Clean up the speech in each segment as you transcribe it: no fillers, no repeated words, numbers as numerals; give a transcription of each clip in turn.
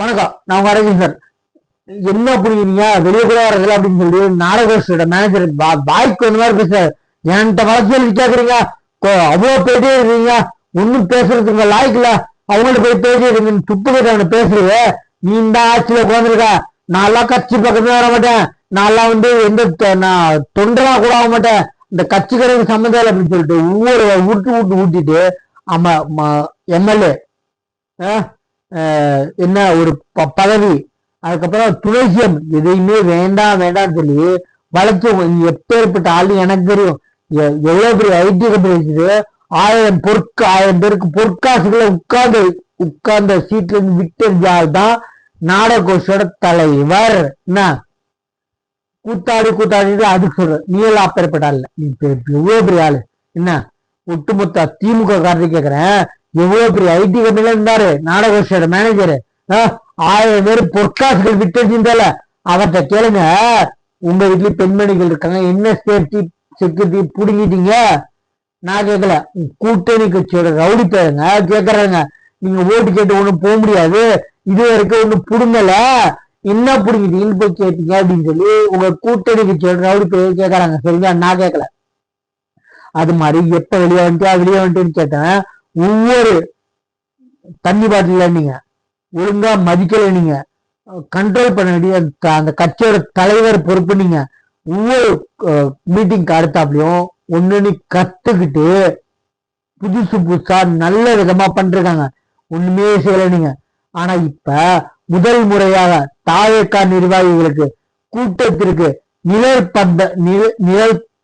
வணக்கம், நான் உங்க அரவிந்த் சார். என்ன புரியுறீங்க வெளியே கூட வரதில்ல அப்படின்னு சொல்லி நாடகோட மேனேஜர் வாய்க்கு வந்த மாதிரி பேசுறாரு. என்கிட்ட வளர்ச்சியில் கேக்குறீங்க, அவ்வளவு போயிட்டே இருக்கீங்க, ஒன்னும் பேசுறதுக்கு உங்க லாய்க்குல, அவங்கள்ட்ட போய் பேசிட்டு இருக்கீங்க, துப்பு கிட்ட பேசுறது. நீ இந்த ஆட்சியில உட்காந்துருக்க, நான்லாம் கட்சி பக்கத்துல வர மாட்டேன், நான்லாம் எந்த நான் தொண்டரா கூட ஆக மாட்டேன், இந்த கட்சிக்காரங்க சம்மந்தம் இல்லை அப்படின்னு சொல்லிட்டு ஒவ்வொரு ஊட்டிட்டு ஆமா எம்எல்ஏ என்ன ஒரு பதவி, அதுக்கப்புறம் துணை சிஎம் எதையுமே வேண்டாம் வேண்டாம்னு சொல்லி வளர்ச்சி. எப்பேற்பட்ட ஆளு எனக்கு தெரியும். எவ்வளவு பெரிய ஐடி கம்பெனி இருக்குது, 1000 பேருக்கு பொற்காசுகளை உட்கார்ந்த சீட்ல இருந்து விட்டெறிஞ்சால் தான் நாடகோஷோட தலைவர். என்ன கூத்தாடி அதுக்கு சொல்ற, நீ எல்லாம் அப்பேற்பட்ட ஆள், நீ எவ்வளவு பெரிய ஆளு. என்ன ஒட்டுமொத்த திமுக காரத்தை கேக்குறேன், எவ்வளவு பெரிய ஐடி கம்பெனில இருந்தாரு நாடகோஷோட மேனேஜர், 1000 பேர் பொற்காசுகள் விட்டுருந்தால அவர்கிட்ட கேளுங்க. உங்க வீட்லயும் பெண்மணிகள் இருக்காங்க, என்ன சேஃப்டி செக்யூரிட்டி புடுங்கிட்டீங்க? நான் கேட்கல, கூட்டணி கட்சியோட ரவுடி பேருங்க கேக்குறாங்க. நீங்க ஓட்டு கேட்டு ஒண்ணும் போக முடியாது, இது வரைக்கும் ஒண்ணு புடுங்கல, என்ன புடுங்கிட்டீங்கன்னு போய் கேட்டீங்க அப்படின்னு சொல்லி உங்க கூட்டணி கட்சியோட ரவுடி பேர் கேக்குறாங்க. சரிங்களா, நான் கேட்கல. அது மாதிரி எப்ப வெளியே வந்துட்டுன்னு கேட்டேன். ஒவ்வொரு தண்ணி பாட்டில நீங்க ஒழுங்கா மதிக்கல, நீங்க கண்ட்ரோல் பண்ண வேண்டிய அந்த கட்சியோட தலைவர் பொறுப்பு. நீங்க ஒவ்வொரு மீட்டிங்க்கு அடுத்தாப்லயும் ஒண்ணு நீ கத்துக்கிட்டு புதுசா நல்ல விதமா பண்றாங்க, ஒண்ணுமே செய்யல நீங்க. ஆனா இப்ப முதல் முறையாக தாவேக்கா நிர்வாகிகளுக்கு கூட்டத்திற்கு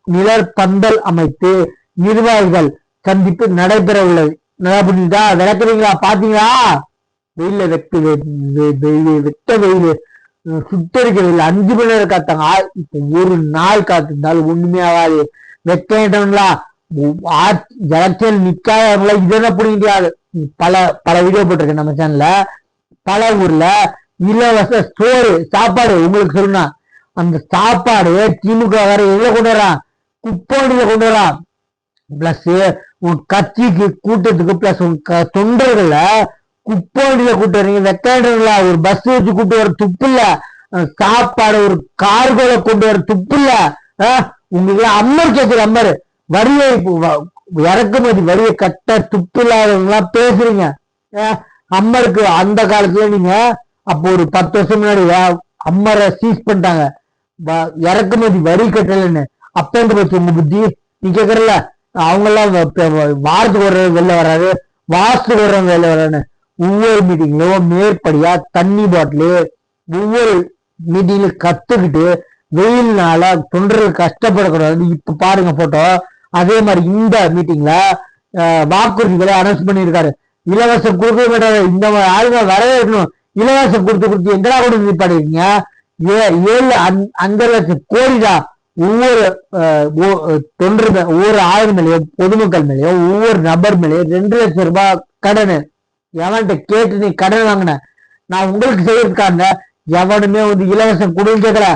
நிழற்பந்தல் அமைத்து நிர்வாகிகள் சந்திப்பு நடைபெற உள்ளது. நல்லா புரிஞ்சுதா? விளக்குறீங்களா? பாத்தீங்களா? வெயில வெட்ட வெயில் சுத்தரிக்க வெயில் 5 மணி நேரம் காத்தாங்க. இப்ப ஒரு நாள் காத்திருந்தாலும் ஒண்ணுமே ஆகாது. வெட்டா எலெக்ஷன் நிக்காதவங்கள இதென்ன புரியாது. பல வீடியோ போட்டிருக்கேன் நம்ம சேனல்ல. பல ஊர்ல இலவச சோறு சாப்பாடு உங்களுக்கு சொல்லணும்னா அந்த சாப்பாடு திமுக வேற எதுல கொண்டு வரான், குப்போண்டியில கொண்டு வரான். பிளஸ் உன் கட்சிக்கு கூட்டத்துக்கு பிளஸ் உன் தொண்டர்கள குப்போண்டியில கூட்டு வரீங்க. வெக்காடுங்களா, ஒரு பஸ் வச்சு கூட்டு வர துப்பு இல்ல, சாப்பாடு ஒரு கார்கோல கொண்டு வர துப்பு இல்ல. உங்களுக்கு அம்மர் கேட்குற அம்மர் வரியை இறக்குமதி வரியை கட்ட துப்பு இல்லாதவங்களா பேசுறீங்க. அம்மருக்கு அந்த காலத்துல நீங்க அப்போ ஒரு 10 வருஷம் முன்னாடி அம்மரை சீஸ் பண்ணிட்டாங்க, இறக்குமதி வரி கட்டலன்னு. அப்ப இருந்து போச்சு உங்க புத்தி. நீ கேக்குறல அவங்க எல்லாம் வாரத்துக்கு ஒரு வெளில வர்றாரு, வாசத்துக்கு வர்றவங்க வெளில வர்றான்னு. ஒவ்வொரு மீட்டிங்லயும் மேற்படியா தண்ணி பாட்டிலு ஒவ்வொரு மீட்டிங்ல கத்துக்கிட்டு வெயில்னால தொண்டர்கள் கஷ்டப்படக்கூடாது. இப்ப பாருங்க போட்டோ. அதே மாதிரி இந்த மீட்டிங்ல வாக்குறுதிகளை அனௌன்ஸ் பண்ணியிருக்காரு. இலவசம் கொடுக்க மாட்டாரு, இந்த மாதிரி ஆளுங்க வரவே இருக்கணும். இலவசம் கொடுத்து எங்கடா கொண்டு நிப்பாடிருக்கீங்க? 7 லட்சம் கோடிடா. ஒவ்வொரு தொன்று ஒவ்வொரு 1000 மேலேயும் பொதுமக்கள் மேலேயும் ஒவ்வொரு நபர் மேலேயும் 2 லட்சம் ரூபாய் கடனு. எவன்கிட்ட கேட்டு நீ கடன் வாங்கின? நான் உங்களுக்கு செய்யறதுக்காக எவனுமே இலவசம் கொடுன்னு கேட்கல.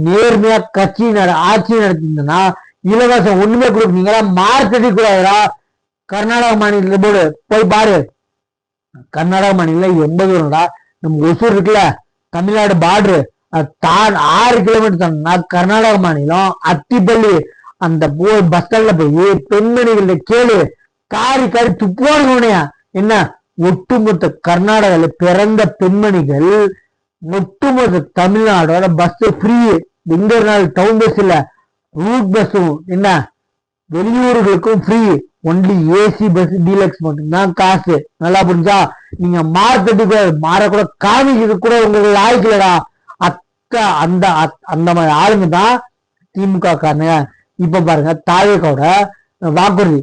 நேர்மையா கட்சி ஆட்சி நடத்திருந்தா இலவசம் ஒண்ணுமே கொடுப்பீங்களா? மார்க்கெட்டி கூடாதுடா. கர்நாடக மாநில போர்டு போய் பாரு. கர்நாடக மாநிலம் 80 வரும்டா. நம்ம ஒசூர் இருக்குல்ல, தமிழ்நாடு பார்டரு, 6 கிலோமீட்டர் தானா கர்நாடக மாநிலம். அத்திப்பள்ளி அந்த பஸ் ஸ்டாண்ட்ல போய் பெண்மணிகள கேளு, காரி துப்புவானுங்கயா. என்ன ஒட்டுமொத்த கர்நாடகால பிறந்த பெண்மணிகள் ஒட்டுமொத்த தமிழ்நாடோட பஸ் ஃப்ரீ. எங்க நாள் டவுன் பஸ் இல்ல, ரூட் பஸ்ஸும் என்ன வெளியூர்களுக்கும் free. Only AC bus deluxe மட்டும்தான் காசு. நல்லா புரிஞ்சா? நீங்க மார்க்கெட்டுக்கு மாறக்கூட காமிக்கிறது கூட உங்களுக்கு ஆயிக்கலடா. அந்த அந்த மாதிரி ஆளுங்க தான் திமுக காரங்க. இப்ப பாருங்க, தாவேக்காவோட வாக்குறுதி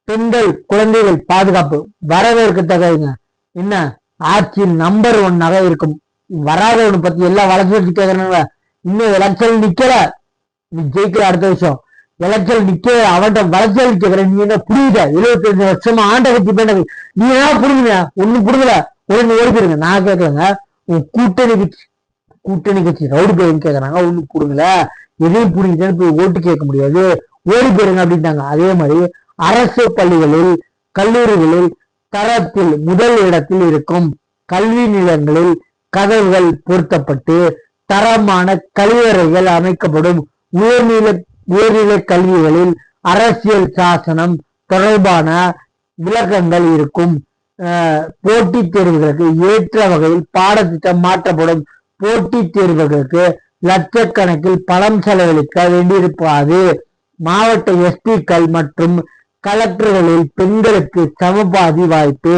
பெண்கள் குழந்தைகள் பாதுகாப்பு வரவேற்கத்தக்கதுங்க. என்ன ஆட்சியில் நம்பர் 1 இருக்கும். வராதவனை பத்தி எல்லாம் வளர்ச்சி கேட்கறாங்க. இன்னும் எலெக்ஷன் நிக்கல, நீ ஜெயிக்கிற அடுத்த விஷயம். எலெக்ஷன் நிக்க அவன்கிட்ட வளர்ச்சியில் கேட்கற. நீ என்ன புரியுத? 75 வருஷமா ஆண்ட கட்சி பேண்ட நீ என்ன புரிஞ்சுங்க? ஒண்ணும் புரிஞ்சல, ஒண்ணு ஓடிப்பிடுங்க. நான் கேட்கலங்க, உன் கூட்டணி கட்சி ரவுடி பேருன்னு கேட்கறாங்க, ஒண்ணு புடுங்கல, எதையும் புரிஞ்சுட்டேன்னு போய் ஓட்டு கேட்க முடியாது, ஓடி போயிருங்க அப்படின்ட்டாங்க. அதே மாதிரி அரசு பள்ளிகளில் கல்லூரிகளில் தரத்தில் முதல் இடத்தில் இருக்கும் கல்வி நிலையங்களில் கதவுகள் பொருத்தப்பட்டு தரமான கழிவறைகள் அமைக்கப்படும். உயர்நிலை கல்விகளில் அரசியல் சாசனம் தொடர்பான விளக்கங்கள் இருக்கும். போட்டித் தேர்வுகளுக்கு ஏற்ற வகையில் பாடத்திட்டம் மாற்றப்படும். போட்டித் தேர்வுகளுக்கு லட்சக்கணக்கில் பணம் செலவழிக்க வேண்டியிருப்பாது. மாவட்ட எஸ்பிக்கள் மற்றும் கலெக்டர்களில் பெண்களுக்கு சமபாதி வாய்ப்பு.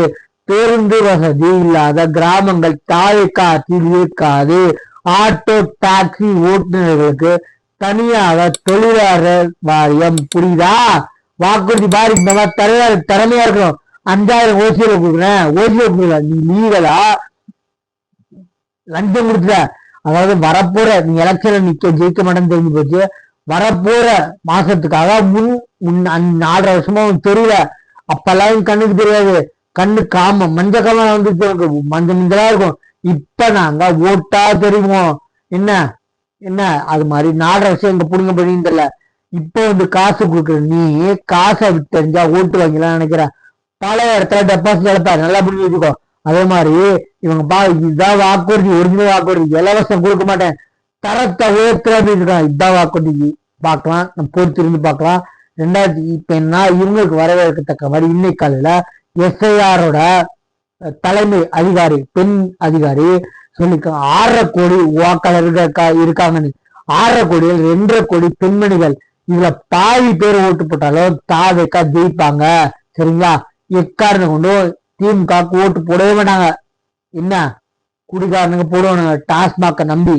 பேருந்து வசதி இல்லாத கிராமங்கள் தாயக்காற்றில் இருக்காது. ஆட்டோ டாக்ஸி ஓட்டுநர்களுக்கு தனியாக தொழிலாளர் வாரியம். புரியுதா? வாக்குறுதி பாரு, இந்த மாதிரி திறமையா இருக்கணும். 5000 ஓசியில கொடுக்குறேன், ஓசியில கொடுக்கல, நீ லீகலா லஞ்சம் கொடுத்துற. அதாவது வரப்போற நீ எலெக்ஷன்ல ஜெயிக்க மாட்டேன்னு தெரிஞ்சு போச்சு. வரப்போற மாசத்துக்காக முன் 4.5 வருஷமா தெரியல. அப்பெல்லாம் கண்ணுக்கு தெரியாது. கண்ணு காம மஞ்ச காம வந்து மஞ்சளா இருக்கும். இப்ப நாங்க ஓட்டா தெரியுமோ என்ன என்ன அது மாதிரி 4.5 வருஷம் எங்க புடுங்க பண்ணின்னு தெரியல. இப்ப வந்து காசு கொடுக்குற நீ காசை விட்டு தெரிஞ்சா ஓட்டு வாங்கலாம் நினைக்கிற. பல இடத்துல டெபாசிட் எடுப்பா, நல்லா புரிஞ்சு வச்சுக்கோ. அதே மாதிரி இவங்க இதுதான் வாக்குறுதி, ஒரிஜினல் வாக்குறுதி. இலவசம் கொடுக்க மாட்டேன், தரத்தை உயர்த்துற அப்படின்னு இருக்கான். இதுதான் வாக்குறுதி. பார்க்கலாம், நம்ம பொறுத்திருந்து பார்க்கலாம். 2000 இப்ப என்ன இவங்களுக்கு வரவேற்கத்தக்க மாதிரி இன்னைக்கு காலையில எஸ்ஐஆரோட தலைமை அதிகாரி, பெண் அதிகாரி சொல்லிக்க 6.5 கோடி வாக்காளர்கள் இருக்காங்கன்னு. 6.5 கோடியில் 2.5 கோடி பெண்மணிகள். இதுல பாதி பேர் ஓட்டு போட்டாலும் தாவேக்கா ஜெயிப்பாங்க. சரிங்களா? எக்காரணம் கொண்டு திமுக ஓட்டு போடவே மாட்டாங்க. என்ன குடிகாரனுங்க போடுவானுங்க டாஸ்மாக நம்பி.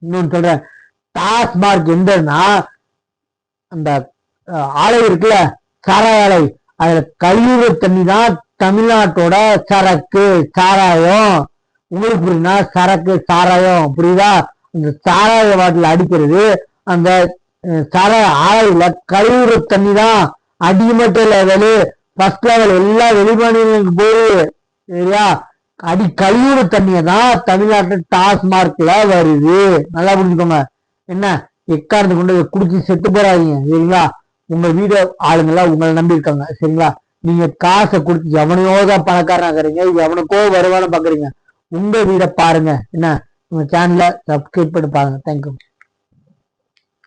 இன்னொன்னு சொல்றேன், டாஸ்மார்க் எந்தன்னா அந்த ஆலை இருக்குல்ல, சாராய ஆலை, அதுல கழிவு தண்ணி தான் தமிழ்நாட்டோட சரக்கு சாராயம். உங்களுக்கு புரியுதுன்னா சரக்கு சாராயம், புரியுதா? அந்த சாராய வாட்டில் அடிக்கிறது அந்த சாராய ஆலையில கழிவு தண்ணி தான். அடிமட்ட லெவலு, ஃபர்ஸ்ட் லெவல் எல்லாம் வெளிமாநிலங்களுக்கு போகுது. சரியா? கழிவு தண்ணியை தான் தமிழ்நாட்டில் டாஸ்மார்க்ல வருது. நல்லா புரிஞ்சுக்கோங்க. என்ன எக்காரத்து கொண்டு குடிச்சு செத்து போறாதீங்க. சரிங்களா? உங்க வீடு ஆளுங்கெல்லாம் உங்களை நம்பி இருக்காங்க. சரிங்களா? நீங்க காசை கொடுத்து எவனையோதான் பணக்காரனாக்குறீங்க, எவனுக்கோ வருமானம் பாக்குறீங்க. உங்க வீடை பாருங்க. என்ன உங்க சேனலை சப்ஸ்கிரைப் பண்ணி பாருங்க. தேங்க்யூ.